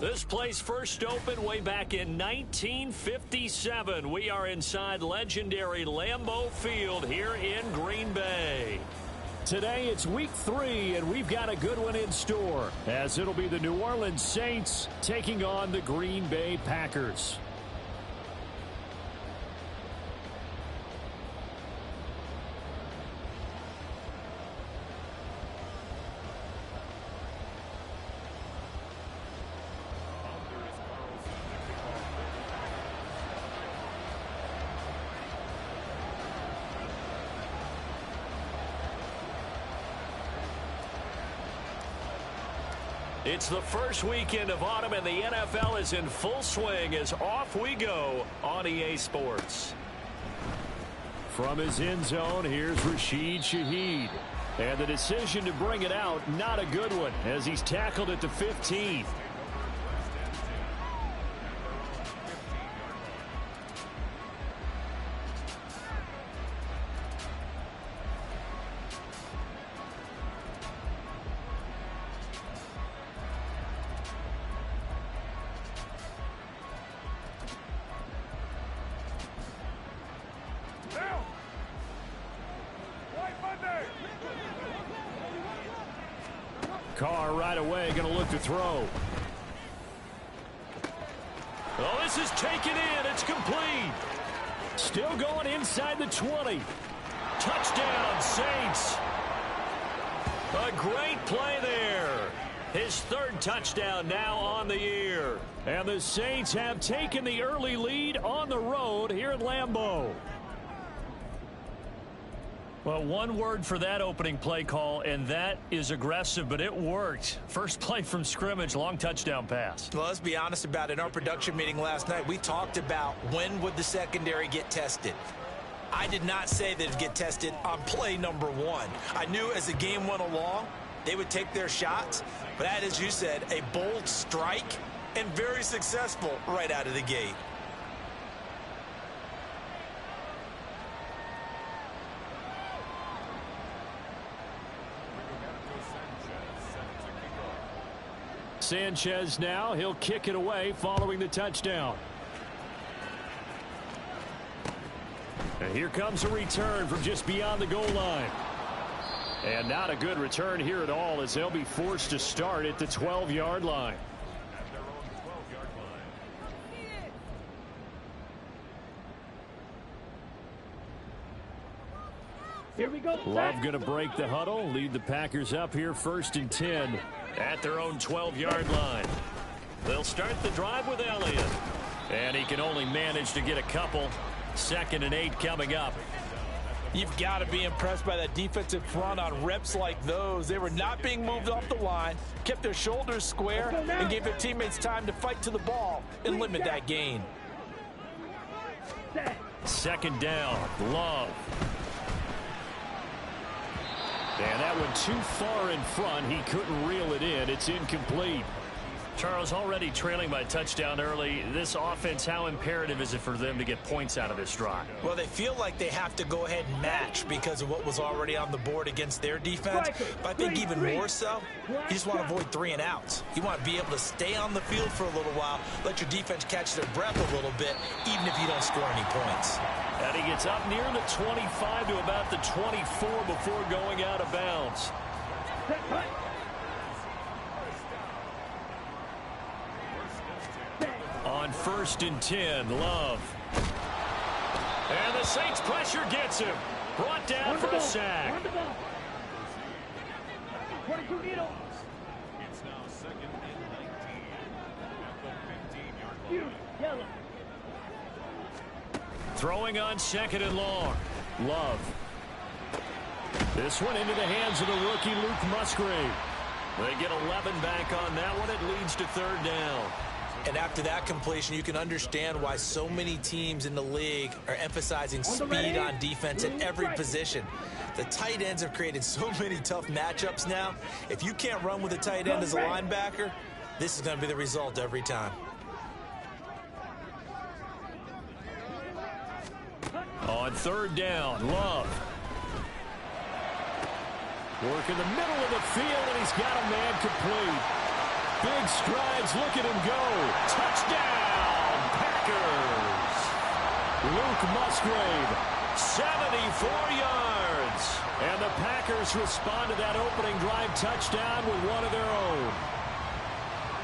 This place first opened way back in 1957. We are inside legendary Lambeau Field here in Green Bay. Today it's week 3, and we've got a good one in store, as it'll be the New Orleans Saints taking on the Green Bay Packers. It's the first weekend of autumn, and the NFL is in full swing as off we go on EA Sports. From his end zone, here's Rashid Shaheed. And the decision to bring it out, not a good one, as he's tackled at the 15. Carr right away going to look to throw. Oh, this is taken in. It's complete. Still going inside the 20. Touchdown, Saints. A great play there. His third touchdown now on the year. And the Saints have taken the early lead on the road here at Lambeau. Well, one word for that opening play call, and that is aggressive, but it worked. First play from scrimmage, long touchdown pass. Well, let's be honest about it. In our production meeting last night, we talked about when would the secondary get tested. I did not say that it'd get tested on play number 1. I knew as the game went along, they would take their shots, but that, as you said, a bold strike and very successful right out of the gate. Sanchez now, he'll kick it away following the touchdown. And here comes a return from just beyond the goal line. And not a good return here at all, as they'll be forced to start at the 12-yard line. Here we go. Love going to break the huddle, lead the Packers up here 1st and 10 at their own 12-yard line. They'll start the drive with Elliott. And he can only manage to get a couple. 2nd and 8 coming up. You've got to be impressed by that defensive front on reps like those. They were not being moved off the line, kept their shoulders square, and gave their teammates time to fight to the ball and limit that gain. 2nd down, Love. And that one too far in front. He couldn't reel it in. It's incomplete. Charles, already trailing by touchdown early. This offense, how imperative is it for them to get points out of this drive? Well, they feel like they have to go ahead and match because of what was already on the board against their defense. But I think even more so, you just want to avoid 3 and outs. You want to be able to stay on the field for a little while, let your defense catch their breath a little bit, even if you don't score any points. And he gets up near the 25 to about the 24 before going out of bounds. On 1st and 10, Love. And the Saints pressure gets him. Brought down for a sack. It's now 2nd and 19 at the 15-yard line. Throwing on 2nd and long. Love. This one into the hands of the rookie Luke Musgrave. They get 11 back on that one. It leads to 3rd down. And after that completion, you can understand why so many teams in the league are emphasizing speed on defense at every position. The tight ends have created so many tough matchups now. If you can't run with a tight end as a linebacker, this is going to be the result every time. On 3rd down, Love. Work in the middle of the field, and he's got a man complete. big strides. Look at him go. Touchdown, Packers. Luke Musgrave, 74 yards. And the Packers respond to that opening drive touchdown with one of their own.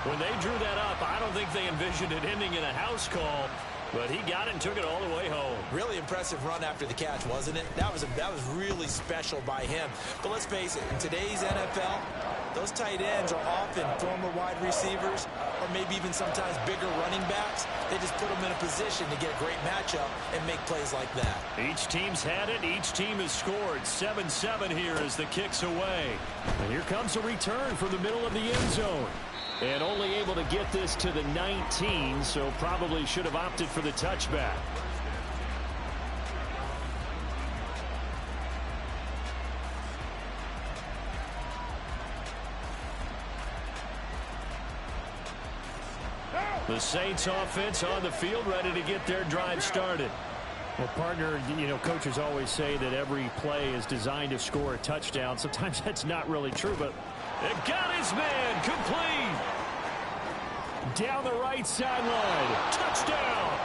When they drew that up, I don't think they envisioned it ending in a house call, but he got it and took it all the way home. Really impressive run after the catch, wasn't it? That was really special by him. But let's face it, in today's NFL, those tight ends are often former wide receivers or maybe even sometimes bigger running backs. They just put them in a position to get a great matchup and make plays like that. Each team's had it. Each team has scored. 7-7 here as the kick's away. And here comes a return from the middle of the end zone. And only able to get this to the 19, so probably should have opted for the touchback. The Saints offense on the field, ready to get their drive started. Well, partner, coaches always say that every play is designed to score a touchdown. Sometimes that's not really true, but it got his man complete. Down the right sideline. Touchdown.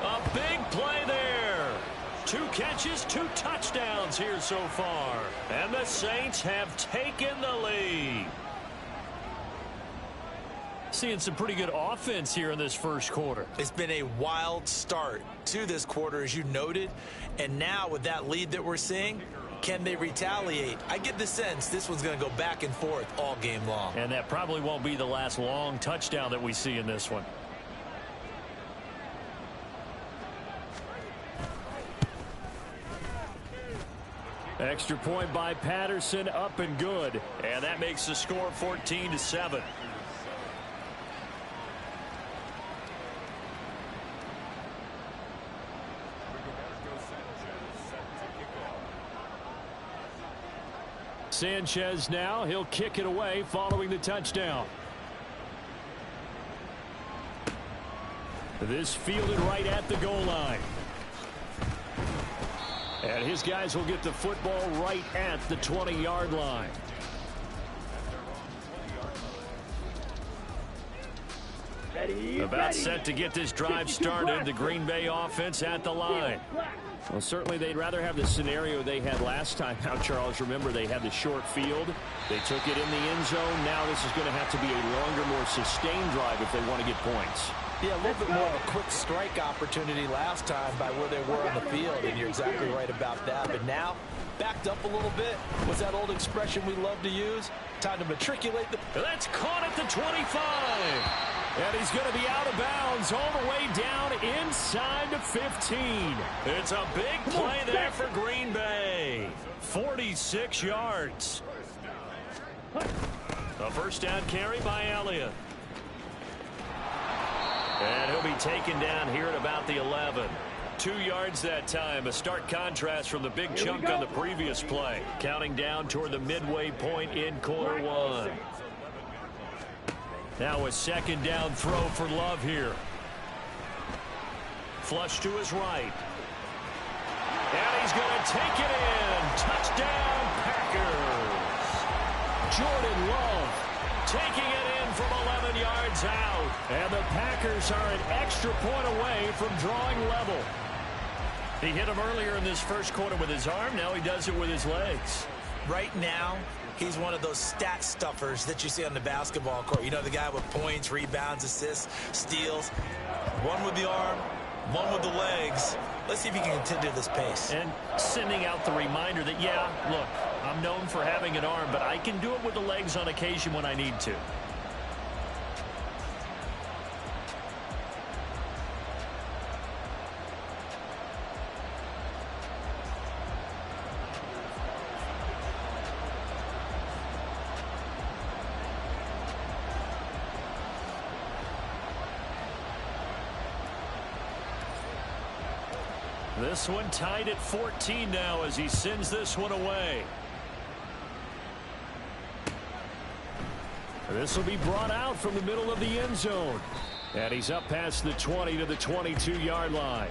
A big play there. 2 catches, 2 touchdowns here so far. And the Saints have taken the lead. Seeing some pretty good offense here in this first quarter. It's been a wild start to this quarter, as you noted. And now with that lead that we're seeing, can they retaliate? I get the sense this one's going to go back and forth all game long. And that probably won't be the last long touchdown that we see in this one. Extra point by Patterson, up and good. And that makes the score 14-7. Sanchez now, he'll kick it away following the touchdown. This fielded right at the goal line. And his guys will get the football right at the 20-yard line. About set to get this drive started. The Green Bay offense at the line. Well, certainly they'd rather have the scenario they had last time out, Charles. Remember, they had the short field. They took it in the end zone. Now this is going to have to be a longer, more sustained drive if they want to get points. Yeah, a little bit more of a quick strike opportunity last time by where they were on the field, and you're exactly right about that. But now, backed up a little bit. What's that old expression we love to use? Time to matriculate the... That's caught at the 25. And he's going to be out of bounds all the way down inside the 15. It's a big play there for Green Bay. 46 yards. A first down carry by Elliott. And he'll be taken down here at about the 11. 2 yards that time. A stark contrast from the big chunk on the previous play. Counting down toward the midway point in quarter one. Now a second down throw for Love here. Flush to his right. And he's going to take it in. Touchdown, Packers. Jordan Love taking it in from 11 yards out. And the Packers are an extra point away from drawing level. He hit him earlier in this first quarter with his arm. Now he does it with his legs. Right now, he's one of those stat stuffers that you see on the basketball court. You know, the guy with points, rebounds, assists, steals. One with the arm, one with the legs. Let's see if he can continue this pace. And sending out the reminder that, yeah, look, I'm known for having an arm, but I can do it with the legs on occasion when I need to. This one tied at 14 now as he sends this one away. This will be brought out from the middle of the end zone. And he's up past the 20 to the 22-yard line.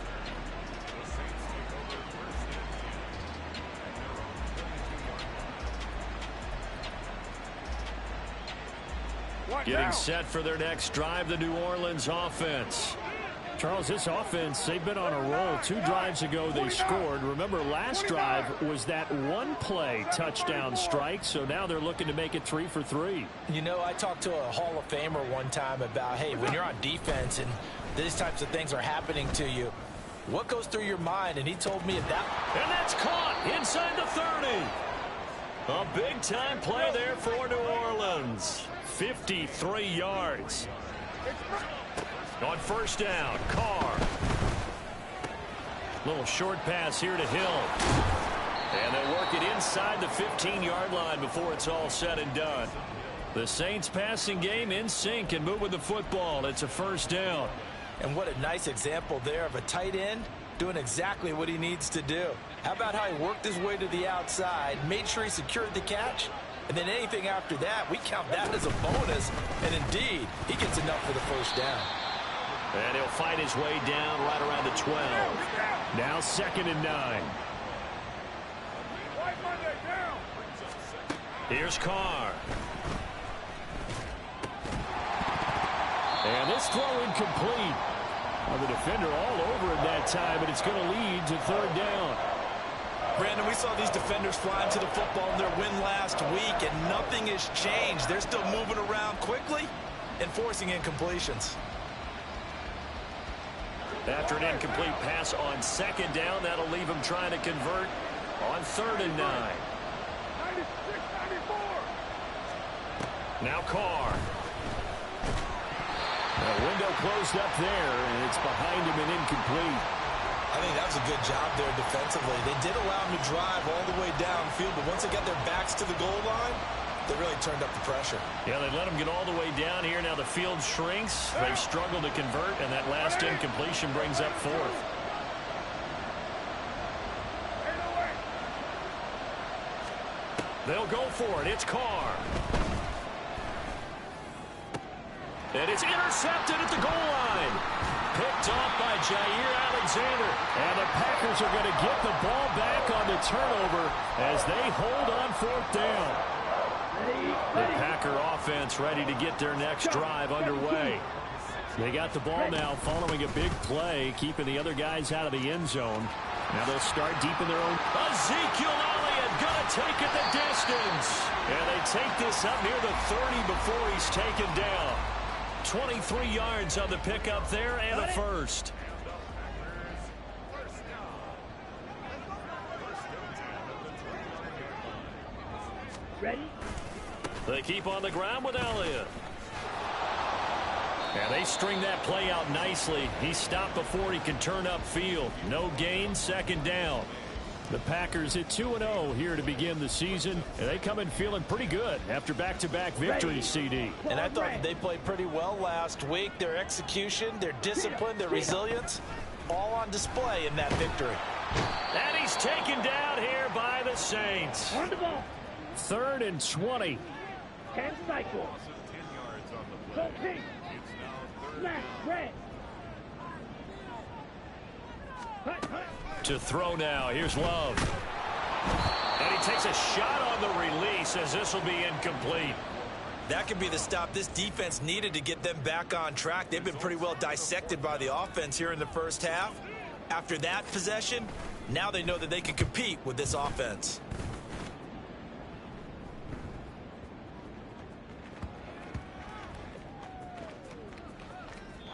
Getting set for their next drive, the New Orleans offense. Charles, this offense, they've been on a roll. 2 drives ago they scored. Remember, last drive was that one-play touchdown strike, so now they're looking to make it 3 for 3. You know, I talked to a Hall of Famer one time about, hey, when you're on defense and these types of things are happening to you, what goes through your mind? And he told me that. And that's caught inside the 30. A big-time play there for New Orleans. 53 yards. On first down, Carr. Little short pass here to Hill. And they work it inside the 15-yard line before it's all said and done. The Saints passing game in sync and moving the football. It's a first down. And what a nice example there of a tight end doing exactly what he needs to do. How about how he worked his way to the outside, made sure he secured the catch, and then anything after that, we count that as a bonus. And indeed, he gets enough for the first down. And he'll fight his way down right around the 12. Now 2nd and 9. Here's Carr. And this throw incomplete. Well, the defender all over it that time, but it's going to lead to 3rd down. Brandon, we saw these defenders flying to the football in their win last week, and nothing has changed. They're still moving around quickly and forcing incompletions. After an incomplete pass on 2nd down, that'll leave him trying to convert on 3rd and 9. Now Carr. The window closed up there, and it's behind him and incomplete. I think that was a good job there defensively. They did allow him to drive all the way downfield, but once they got their backs to the goal line, they really turned up the pressure. Yeah, they let him get all the way down here. Now the field shrinks. They've struggled to convert, and that last incompletion brings up 4th. They'll go for it. It's Carr. And it's intercepted at the goal line. Picked off by Jair Alexander. And the Packers are going to get the ball back on the turnover as they hold on 4th down. The Packer offense ready to get their next drive underway. They got the ball now following a big play, keeping the other guys out of the end zone. Now they'll start deep in their own. Ezekiel Elliott going to take it the distance. And they take this up near the 30 before he's taken down. 23 yards on the pickup there and a first. Ready? They keep on the ground with Elliott. And they string that play out nicely. He stopped before he can turn upfield. No gain, 2nd down. The Packers at 2-0 here to begin the season. And they come in feeling pretty good after back-to-back victories, CD. And I thought they played pretty well last week. Their execution, their discipline, their resilience, all on display in that victory. And he's taken down here by the Saints. On the ball. 3rd and 20. 10 cycles. 10 yards on the play. Go pink. Smash red. Hut, hut. To throw now. Here's Love. And he takes a shot on the release as this will be incomplete. That could be the stop this defense needed to get them back on track. They've been pretty well dissected by the offense here in the first half. After that possession, now they know that they can compete with this offense.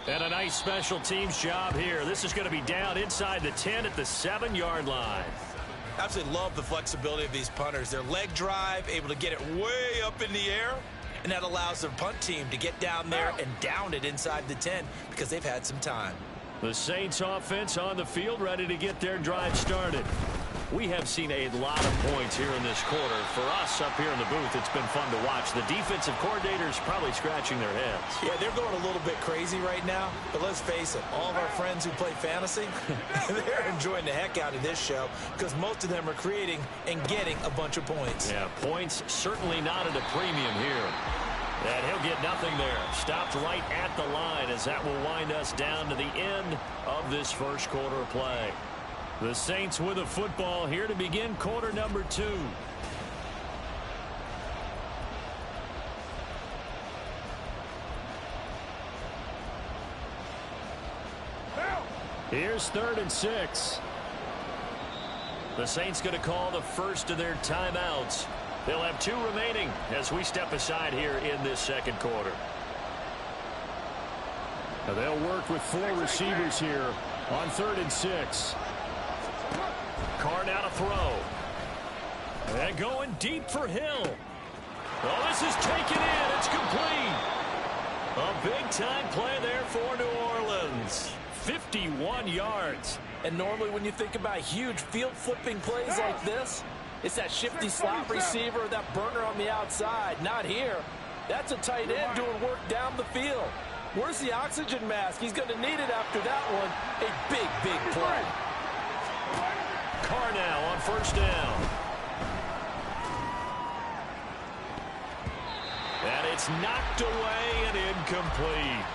And a nice special teams job here. This is going to be down inside the 10 at the 7-yard line. Absolutely love the flexibility of these punters. Their leg drive, able to get it way up in the air, and that allows their punt team to get down there and down it inside the 10 because they've had some time. The Saints offense on the field ready to get their drive started. We have seen a lot of points here in this quarter. For us up here in the booth, it's been fun to watch. The defensive coordinators probably scratching their heads. Yeah, they're going a little bit crazy right now, but let's face it, all of our friends who play fantasy, they're enjoying the heck out of this show because most of them are creating and getting a bunch of points. Yeah, points certainly not at a premium here. And he'll get nothing there. Stopped right at the line as that will wind us down to the end of this first quarter of play. The Saints with a football here to begin quarter number 2. Here's 3rd and 6. The Saints going to call the first of their timeouts. They'll have 2 remaining as we step aside here in this second quarter. Now they'll work with 4 receivers here on 3rd and 6. Carr now to throw. And going deep for Hill. Oh, this is taken in. It's complete. A big-time play there for New Orleans. 51 yards. And normally when you think about huge field-flipping plays like this, it's that shifty slot receiver, that burner on the outside. Not here. That's a tight end doing work down the field. Where's the oxygen mask? He's going to need it after that one. A big, big play. Carr now on 1st down. And it's knocked away and incomplete.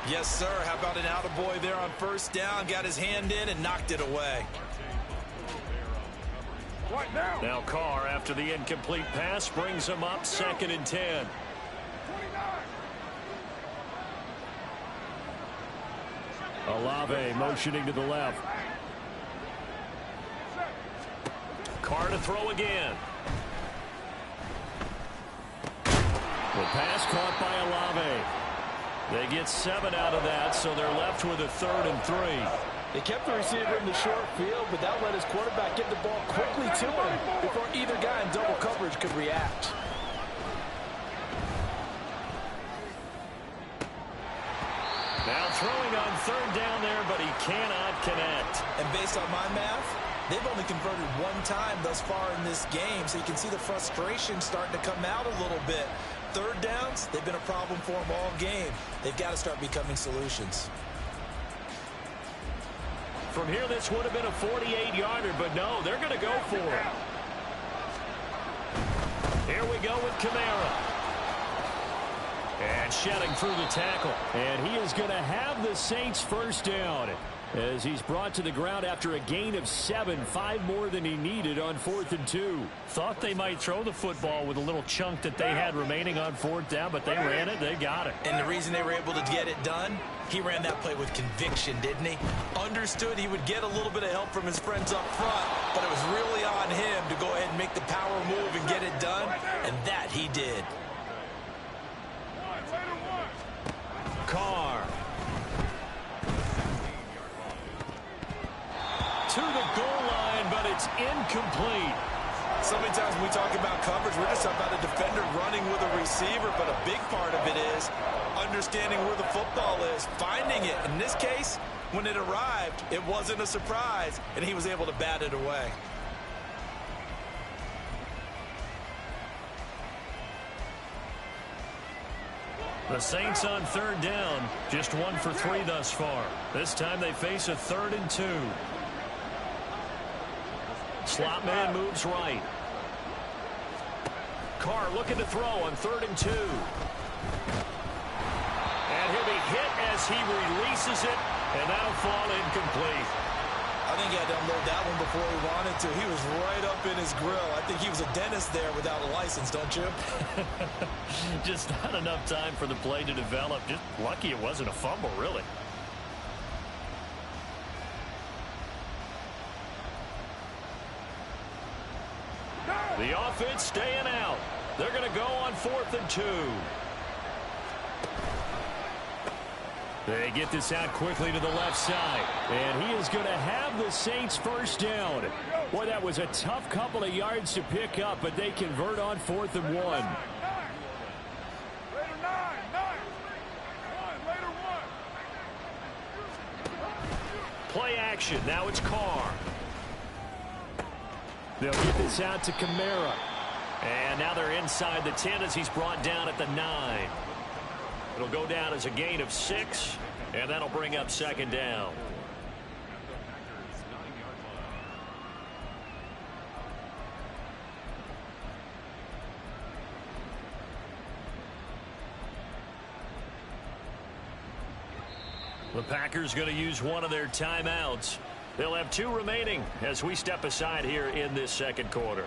Yes, sir. How about an attaboy there on 1st down? Got his hand in and knocked it away. Now Carr, after the incomplete pass, brings him up 2nd and 10. Olave motioning to the left. Carr to throw again. The pass caught by Olave. They get 7 out of that, so they're left with a 3rd and 3. They kept the receiver in the short field, but that let his quarterback get the ball quickly to him before either guy in double coverage could react. Now throwing on 3rd down there, but he cannot connect. And based on my math, they've only converted 1 time thus far in this game, so you can see the frustration starting to come out a little bit. 3rd downs, they've been a problem for them all game. They've got to start becoming solutions. From here, this would have been a 48-yarder, but no, they're going to go for it. Here we go with Kamara. And shedding through the tackle. And he is going to have the Saints 1st down as he's brought to the ground after a gain of 7, 5 more than he needed on 4th and 2. Thought they might throw the football with a little chunk that they had remaining on 4th down, but they ran it. They got it. And the reason they were able to get it done, he ran that play with conviction, didn't he? Understood he would get a little bit of help from his friends up front, but it was really on him to go ahead and make the power move and get it done, and that he did. Carr. To the goal line, but it's incomplete. So many times when we talk about coverage, we're just talking about a defender running with a receiver, but a big part of it is understanding where the football is, finding it. In this case, when it arrived, it wasn't a surprise, and he was able to bat it away. The Saints on 3rd down, just 1 for 3 thus far. This time they face a 3rd and 2. Slot man moves right. Carr looking to throw on 3rd and 2. And he'll be hit as he releases it, and that'll fall incomplete. I think he had to unload that one before he wanted to. He was right up in his grill. I think he was a dentist there without a license, don't you? Just not enough time for the play to develop. Just lucky it wasn't a fumble, really. The offense staying out. They're going to go on 4th and 2. They get this out quickly to the left side. And he is going to have the Saints 1st down. Boy, that was a tough couple of yards to pick up, but they convert on 4th and 1. Play action. Now it's Carr. They'll get this out to Kamara. And now they're inside the 10 as he's brought down at the 9. It'll go down as a gain of 6, and that'll bring up 2nd down. The Packers going to use one of their timeouts. They'll have 2 remaining as we step aside here in this second quarter.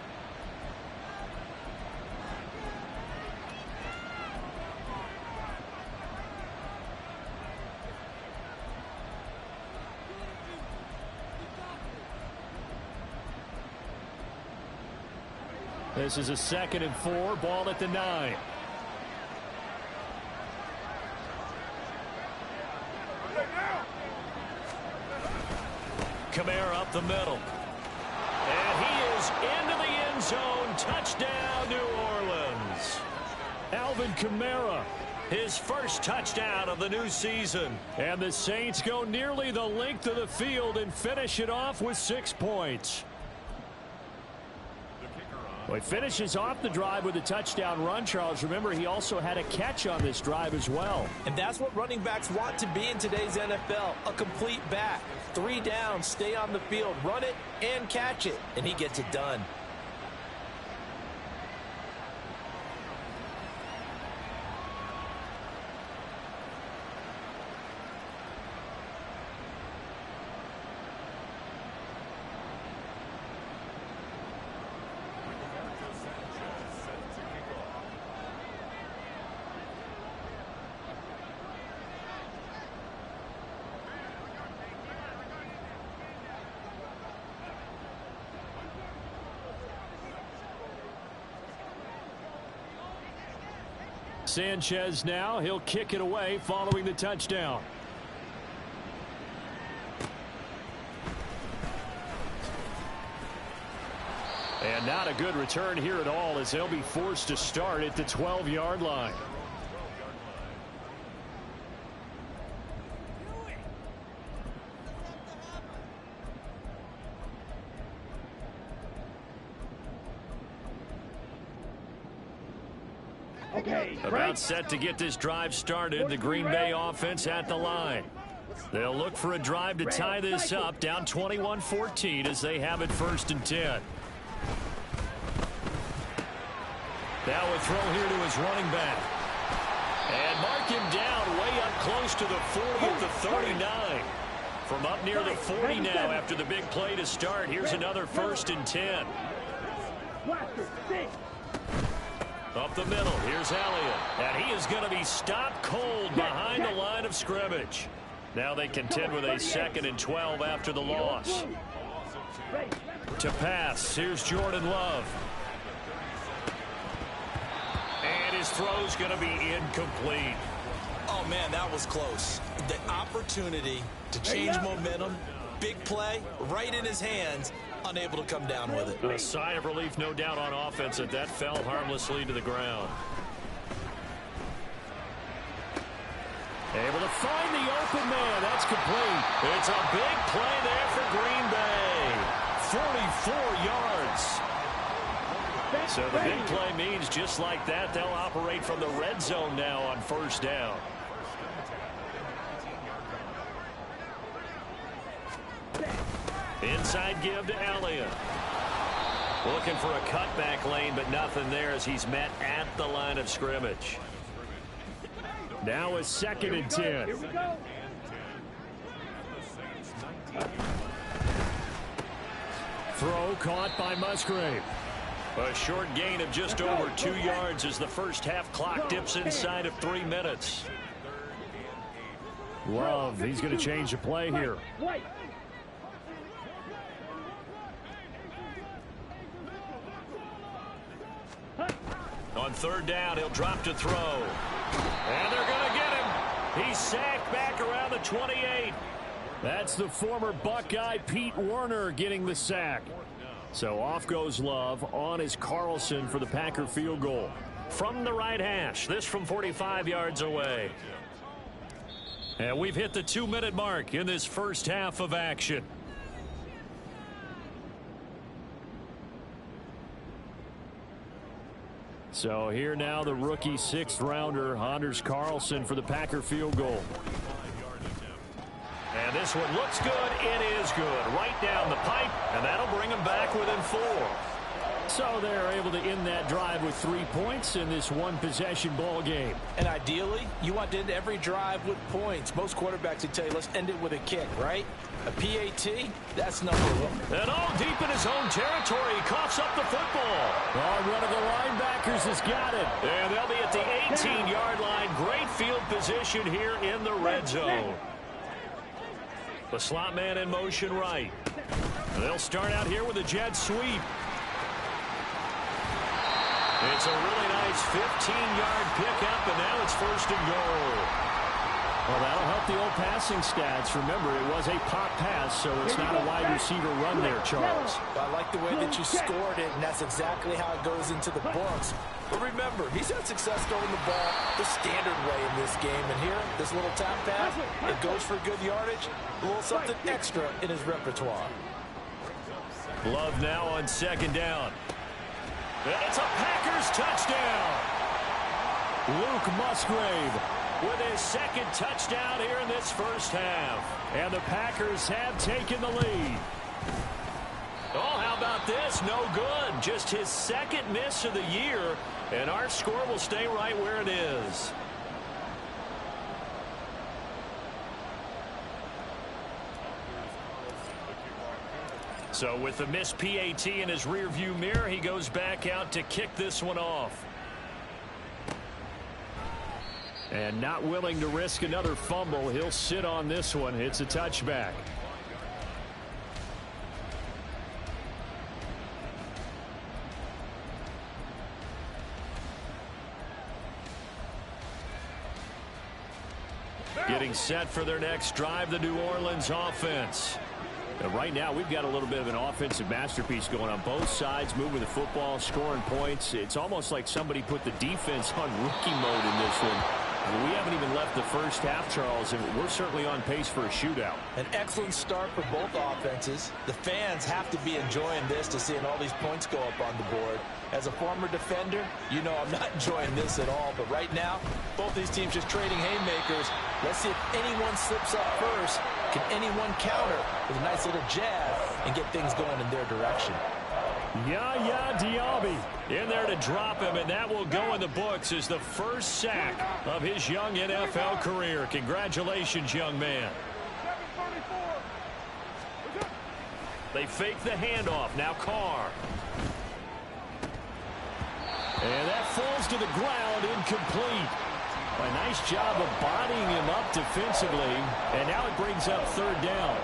This is a 2nd and 4, ball at the 9. Kamara up the middle. And he is into the end zone. Touchdown, New Orleans. Alvin Kamara, his first touchdown of the new season. And the Saints go nearly the length of the field and finish it off with 6 points. Well, he finishes off the drive with a touchdown run, Charles. Remember, he also had a catch on this drive as well. And that's what running backs want to be in today's NFL, a complete back. 3 downs, stay on the field, run it, and catch it. And he gets it done. Sanchez now, he'll kick it away following the touchdown. And not a good return here at all, as they'll be forced to start at the 12-yard line. About set to get this drive started. The Green Bay offense at the line. They'll look for a drive to tie this up, down 21-14 as they have it 1st and 10. Now a throw here to his running back. And mark him down way up close to the 40 at the 39. From up near the 40 now after the big play to start. Here's another 1st and 10. Up the middle, here's Elliott. And he is going to be stopped cold behind the line of scrimmage. Now they contend with a 2nd and 12 after the loss. To pass, here's Jordan Love. And his throw's going to be incomplete. Oh, man, that was close. The opportunity to change momentum, big play, right in his hands. Unable to come down with it. A sigh of relief, no doubt, on offense, that fell harmlessly to the ground. Able to find the open man. That's complete. It's a big play there for Green Bay. 44 yards. So the big play means just like that, they'll operate from the red zone now on 1st down. Inside give to Elliott. Looking for a cutback lane, but nothing there as he's met at the line of scrimmage. Now a 2nd and 10. Throw caught by Musgrave. A short gain of just over 2 yards as the first half clock dips inside of 3 minutes. Love, he's going to change the play here. On 3rd down, he'll drop to throw. And they're going to get him. He's sacked back around the 28. That's the former Buckeye Pete Werner getting the sack. So off goes Love. On is Carlson for the Packer field goal. From the right hash, this from 45 yards away. And we've hit the 2-minute mark in this first half of action. So here now the rookie 6th-rounder, Anders Carlson, for the Packer field goal. And this one looks good. It is good. Right down the pipe, and that'll bring them back within 4. So they're able to end that drive with 3 points in this one-possession ball game. And ideally, you want to end every drive with points. Most quarterbacks would tell you, let's end it with a kick, right? A PAT, that's number 1. And all deep in his own territory, he coughs up the football. Oh, one of the linebackers has got it. And they'll be at the 18-yard line. Great field position here in the red zone. The slot man in motion right. They'll start out here with a jet sweep. It's a really nice 15-yard pickup, and now it's 1st and goal. Well, that'll help the old passing stats. Remember, it was a pop pass, so it's not a wide receiver run there, Charles. I like the way that you scored it, and that's exactly how it goes into the books. But remember, he's had success throwing the ball the standard way in this game. And here, this little tap pass, it goes for good yardage, a little something extra in his repertoire. Love now on 2nd down. It's a Packers touchdown. Luke Musgrave with his 2nd touchdown here in this first half. And the Packers have taken the lead. Oh, how about this? No good. Just his 2nd miss of the year. And our score will stay right where it is. So with the missed PAT in his rearview mirror, he goes back out to kick this one off. And not willing to risk another fumble, he'll sit on this one. It's a touchback. Getting set for their next drive, the New Orleans offense. And right now, we've got a little bit of an offensive masterpiece going on both sides, moving the football, scoring points. It's almost like somebody put the defense on rookie mode in this one. We haven't even left the first half, Charles, and we're certainly on pace for a shootout. An excellent start for both offenses. The fans have to be enjoying this to seeing all these points go up on the board. As a former defender, you know I'm not enjoying this at all. But right now, both these teams just trading haymakers. Let's see if anyone slips up first. Can anyone counter with a nice little jab and get things going in their direction? Yaya Diaby in there to drop him, and that will go in the books as the first sack of his young NFL career. Congratulations, young man. They fake the handoff. Now Carr. And that falls to the ground, incomplete. A nice job of bodying him up defensively, and now it brings up 3rd down.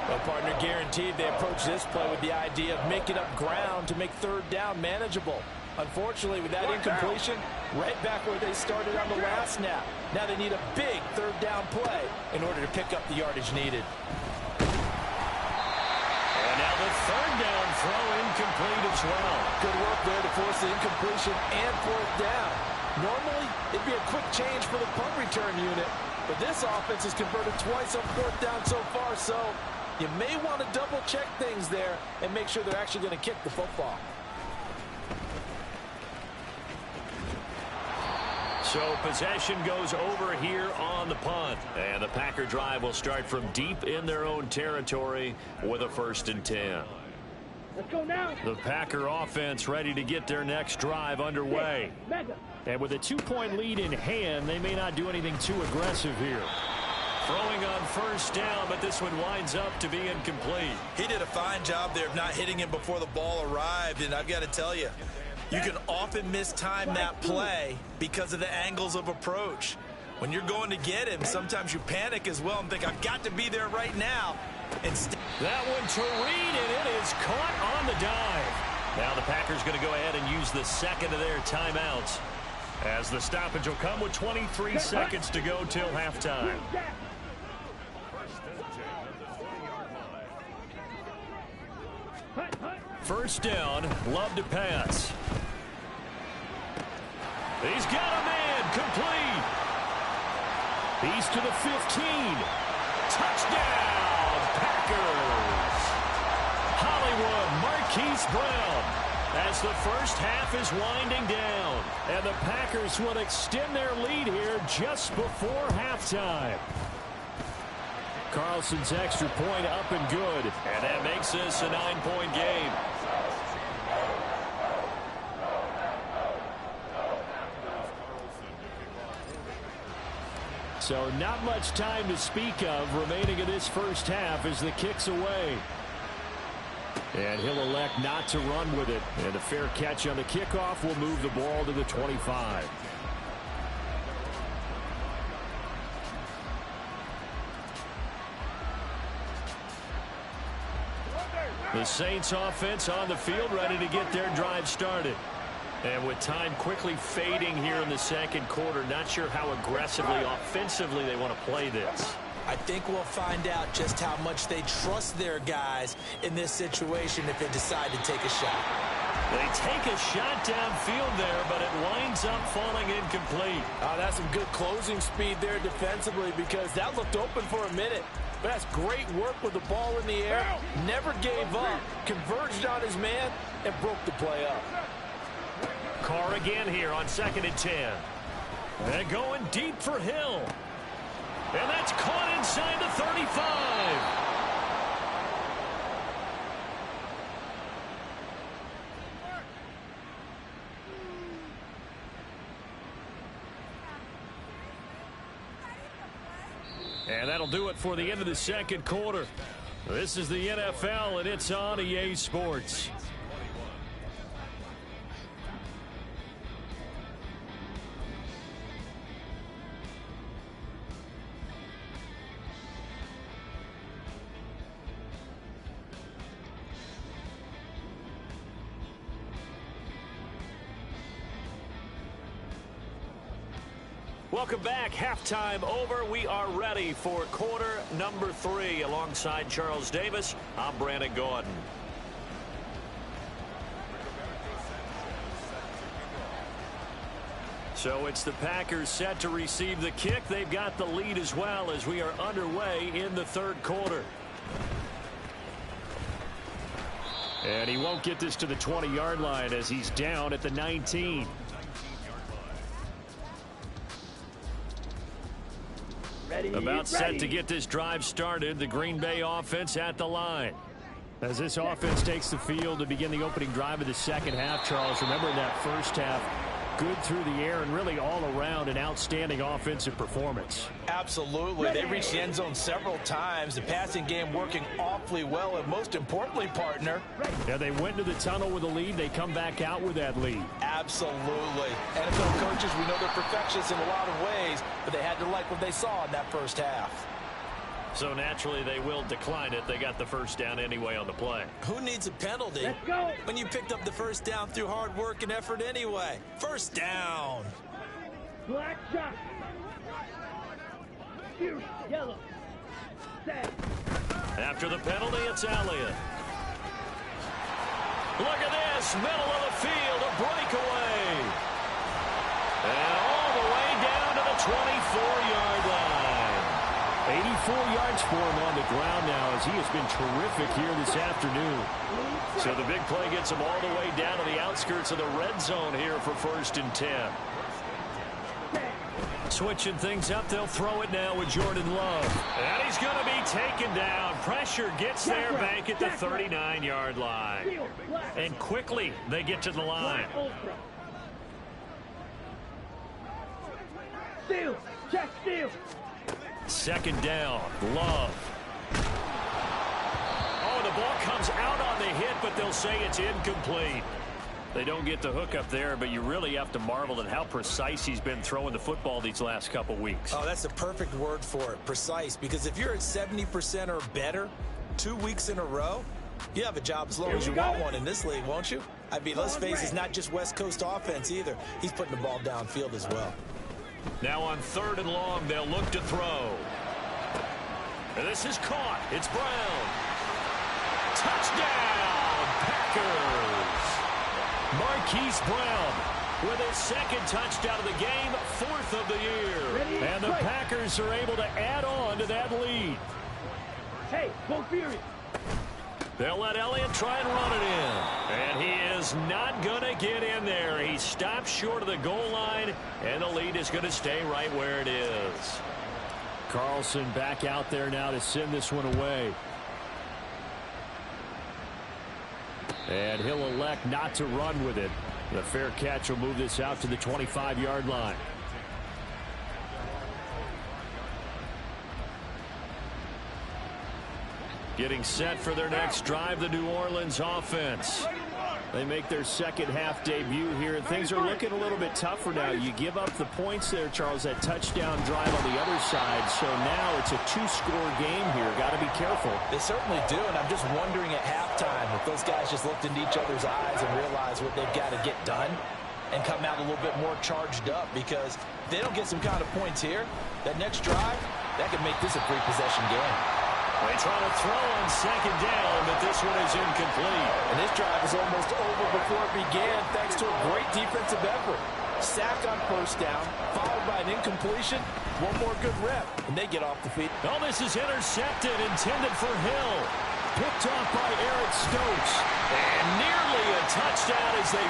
Well, partner, guaranteed they approach this play with the idea of making up ground to make 3rd down manageable. Unfortunately, with that incompletion, right back where they started on the last snap. Now they need a big 3rd down play in order to pick up the yardage needed. And now the 3rd down throw incomplete as well. Good work there to force the incompletion and 4th down. Normally, it'd be a quick change for the punt return unit, but this offense has converted twice on 4th down so far, so you may want to double-check things there and make sure they're actually going to kick the football. So possession goes over here on the punt. And the Packer drive will start from deep in their own territory with a 1st and 10. Let's go now. The Packer offense ready to get their next drive underway. And with a 2-point lead in hand, they may not do anything too aggressive here. Throwing on 1st down, but this one winds up to be incomplete. He did a fine job there of not hitting him before the ball arrived, and I've got to tell you, you can often mistime that play because of the angles of approach. When you're going to get him, sometimes you panic as well and think, I've got to be there right now. That one to Reed, and it is caught on the dive. Now the Packers going to go ahead and use the 2nd of their timeouts, as the stoppage will come with 23 seconds to go till halftime. 1st down, Love to pass. He's got a man, complete. He's to the 15. Touchdown, Packers. Hollywood Marquise Brown, as the first half is winding down. And the Packers will extend their lead here just before halftime. Carlson's extra point up and good. And that makes this a 9-point game. So not much time to speak of remaining in this first half as the kick's away. And he'll elect not to run with it. And a fair catch on the kickoff will move the ball to the 25. The Saints offense on the field ready to get their drive started. And with time quickly fading here in the second quarter, not sure how aggressively, offensively they want to play this. I think we'll find out just how much they trust their guys in this situation if they decide to take a shot. They take a shot downfield there, but it winds up falling incomplete. That's some good closing speed there defensively because that looked open for a minute. But that's great work with the ball in the air. Never gave up, converged on his man, and broke the play up. Carr again here on 2nd and 10. And going deep for Hill. And that's caught inside the 35. And that'll do it for the end of the second quarter. This is the NFL, and it's on EA Sports. Welcome back. Halftime over. We are ready for quarter number 3. Alongside Charles Davis, I'm Brandon Gordon. So it's the Packers set to receive the kick. They've got the lead as well as we are underway in the third quarter. And he won't get this to the 20-yard line as he's down at the 19. About set to get this drive started. The Green Bay offense at the line. As this offense takes the field to begin the opening drive of the second half, Charles, remember in that first half, good through the air and really all around an outstanding offensive performance. Absolutely. They reached the end zone several times. The passing game working awfully well, and most importantly, partner. Yeah, they went to the tunnel with a lead. They come back out with that lead. Absolutely. NFL coaches, we know they're perfectionists in a lot of ways, but they had to like what they saw in that first half. So naturally they will decline it. They got the first down anyway on the play. Who needs a penalty Let's go. when you picked up the first down through hard work and effort anyway? First down. Black shot. Here, yellow. Set. After the penalty, it's Elliott. Look at this, middle of the field, a breakaway. And all the way down to the 24-yard line. 84 yards for him on the ground now as he has been terrific here this afternoon. So the big play gets him all the way down to the outskirts of the red zone here for 1st and 10. Switching things up, they'll throw it now with Jordan Love. And he's going to be taken down. Pressure gets there back at the 39-yard line. And quickly they get to the line. Steal. Check steal. Second down, Love. Oh, the ball comes out on the hit, but they'll say it's incomplete. They don't get the hook up there, but you really have to marvel at how precise he's been throwing the football these last couple weeks. Oh, that's the perfect word for it, precise, because if you're at 70% or better 2 weeks in a row, you have a job as long as you want one in this league, won't you? I mean, let's face it, it's not just West Coast offense either. He's putting the ball downfield as well. Now on 3rd and long, they'll look to throw. And this is caught. It's Brown. Touchdown, Packers. Marquise Brown with his 2nd touchdown of the game, 4th of the year. And the Packers are able to add on to that lead. Hey, go Fury. They'll let Elliott try and run it in. And he is not going to get in there. He stops short of the goal line, and the lead is going to stay right where it is. Carlson back out there now to send this one away. And he'll elect not to run with it. The fair catch will move this out to the 25-yard line. Getting set for their next drive, the New Orleans offense. They make their second half debut here, and things are looking a little bit tougher now. You give up the points there, Charles, that touchdown drive on the other side. So now it's a 2-score game here. Got to be careful. They certainly do, and I'm just wondering at halftime if those guys just looked into each other's eyes and realized what they've got to get done. and come out a little bit more charged up, because if they don't get some kind of points here, that next drive, that could make this a three-possession game. They try to throw on second down, but this one is incomplete. And this drive is almost over before it began, thanks to a great defensive effort. Sack on first down, followed by an incompletion. One more good rep, and they get off the field. Oh, this is intercepted, intended for Hill. Picked off by Eric Stokes. And nearly a touchdown as they